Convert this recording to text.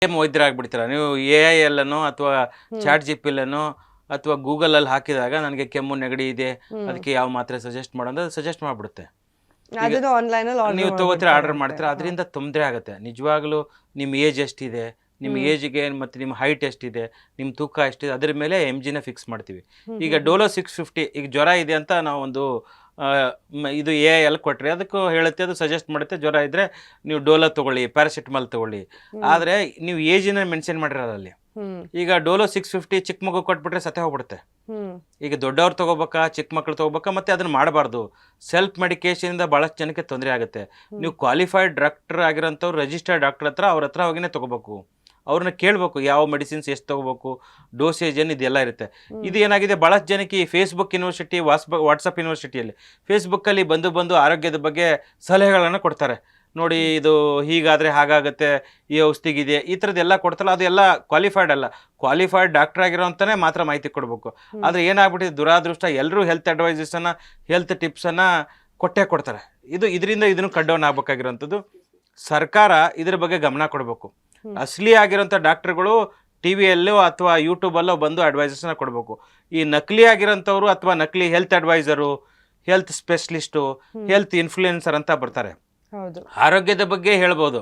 ವೈದ್ಯರಾಗ್ಬಿಡ್ತೀರಾ ನೀವು. AI ಅಲ್ಲನೋ ಅಥವಾ chat ಜಿಪಿಲನೋ ಅಥವಾ ಗೂಗಲಲ್ಲಿ ಹಾಕಿದಾಗ ನನಗೆ ಕೆಮ್ಮು ನೆಗಡಿ ಇದೆ, ಅದಕ್ಕೆ ಯಾವ ಮಾತ್ರೆ ಸಜೆಸ್ಟ್ ಮಾಡೋದು ಸಜೆಸ್ಟ್ ಮಾಡಿಬಿಡುತ್ತೆ. ಅದನ್ನು ಆನ್ಲೈನಲ್ಲಿ ನೀವು ತಗೋತೀರಾ, ಆರ್ಡರ್ ಮಾಡ್ತೀರಾ, ಅದರಿಂದ ತೊಂದರೆ ಆಗುತ್ತೆ. ನಿಜವಾಗ್ಲೂ ನಿಮ್ಮ ಏಜ್ ಎಷ್ಟಿದೆ, ನಿಮ್ಮ ಏಜ್ಗೆ ಮತ್ತು ನಿಮ್ಮ ಹೈಟ್ ಎಷ್ಟಿದೆ, ನಿಮ್ಮ ತೂಕ ಎಷ್ಟಿದೆ, ಅದ್ರ ಮೇಲೆ MGನ ಫಿಕ್ಸ್ ಮಾಡ್ತೀವಿ. ಈಗ ಡೋಲೋ 650, ಈಗ ಜ್ವರ ಇದೆ ಅಂತ ನಾವು ಒಂದು ಇದು AI ಅಲ್ಲಿ ಕೊಟ್ಟರೆ ಅದಕ್ಕೂ ಹೇಳುತ್ತೆ, ಅದು ಸಜೆಸ್ಟ್ ಮಾಡುತ್ತೆ. ಜ್ವರ ಇದ್ದರೆ ನೀವು ಡೋಲೋ ತೊಗೊಳ್ಳಿ, ಪ್ಯಾರಾಸಿಟಮಾಲ್ ತೊಗೊಳ್ಳಿ. ಆದರೆ ನೀವು ಏಜನ್ನ ಮೆನ್ಷನ್ ಮಾಡಿರೋದು ಅಲ್ಲಿ. ಈಗ ಡೋಲೋ 650 ಚಿಕ್ಕ ಮಗು ಕೊಟ್ಬಿಟ್ರೆ ಸತ್ತೇ ಹೋಗ್ಬಿಡುತ್ತೆ. ಈಗ ದೊಡ್ಡವ್ರು ತೊಗೋಬೇಕಾ, ಚಿಕ್ಕ ಮಕ್ಳು ತೊಗೋಬೇಕಾ, ಮತ್ತು ಅದನ್ನು ಮಾಡಬಾರ್ದು. ಸೆಲ್ಫ್ ಮೆಡಿಕೇಶನಿಂದ ಭಾಳಷ್ಟು ಜನಕ್ಕೆ ತೊಂದರೆ ಆಗುತ್ತೆ. ನೀವು ಕ್ವಾಲಿಫೈಡ್ ಡಾಕ್ಟರ್ ಆಗಿರೋಂಥವ್ರು, ರಿಜಿಸ್ಟರ್ಡ್ ಡಾಕ್ಟರ್ ಹತ್ರ ಅವ್ರ ಹತ್ರ ಹೋಗಿನೇ ತೊಗೋಬೇಕು. ಅವ್ರನ್ನ ಕೇಳಬೇಕು ಯಾವ ಮೆಡಿಸಿನ್ಸ್ ಎಷ್ಟು ತೊಗೋಬೇಕು, ಡೋಸೇಜ್ ಏನು, ಇದೆಲ್ಲ ಇರುತ್ತೆ. ಇದು ಏನಾಗಿದೆ, ಭಾಳಷ್ಟು ಜನಕ್ಕೆ ಈ ಫೇಸ್ಬುಕ್ ಯೂನಿವರ್ಸಿಟಿ, ವಾಟ್ಸಪ್ ಯೂನಿವರ್ಸಿಟಿಯಲ್ಲಿ ಫೇಸ್ಬುಕ್ಕಲ್ಲಿ ಬಂದು ಆರೋಗ್ಯದ ಬಗ್ಗೆ ಸಲಹೆಗಳನ್ನು ಕೊಡ್ತಾರೆ. ನೋಡಿ ಇದು ಹೀಗಾದರೆ ಹಾಗಾಗುತ್ತೆ, ಈ ಔಷಧಿಗಿದೆ, ಈ ಥರದ್ದೆಲ್ಲ ಕೊಡ್ತಾರಲ್ಲ, ಅದೆಲ್ಲ ಕ್ವಾಲಿಫೈಡ್ ಅಲ್ಲ. ಕ್ವಾಲಿಫೈಡ್ ಡಾಕ್ಟರ್ ಆಗಿರೋಂಥನೇ ಮಾತ್ರ ಮಾಹಿತಿ ಕೊಡಬೇಕು. ಆದರೆ ಏನಾಗ್ಬಿಟ್ಟಿದೆ, ದುರಾದೃಷ್ಟ, ಎಲ್ಲರೂ ಹೆಲ್ತ್ ಅಡ್ವೈಸಸನ್ನು, ಹೆಲ್ತ್ ಟಿಪ್ಸನ್ನು ಕೊಟ್ಟೇ ಕೊಡ್ತಾರೆ. ಇದರಿಂದ ಇದನ್ನು ಕಟ್ ಡೌನ್ ಆಗಬೇಕಾಗಿರೋಂಥದ್ದು. ಸರ್ಕಾರ ಇದ್ರ ಬಗ್ಗೆ ಗಮನ ಕೊಡಬೇಕು. ಅಸಲಿ ಆಗಿರೋಂಥ ಡಾಕ್ಟರ್ಗಳು ಟಿವಿಯಲ್ಲೋ ಅಥವಾ ಯೂಟ್ಯೂಬಲ್ಲೋ ಬಂದು ಅಡ್ವೈಸಸ್ನ ಕೊಡಬೇಕು. ಈ ನಕಲಿ ಆಗಿರೋಂಥವ್ರು ಅಥವಾ ನಕಲಿ health adviser, health specialist, health influencer ಅಂತ ಬರ್ತಾರೆ. ಆರೋಗ್ಯದ ಬಗ್ಗೆ ಹೇಳ್ಬೋದು,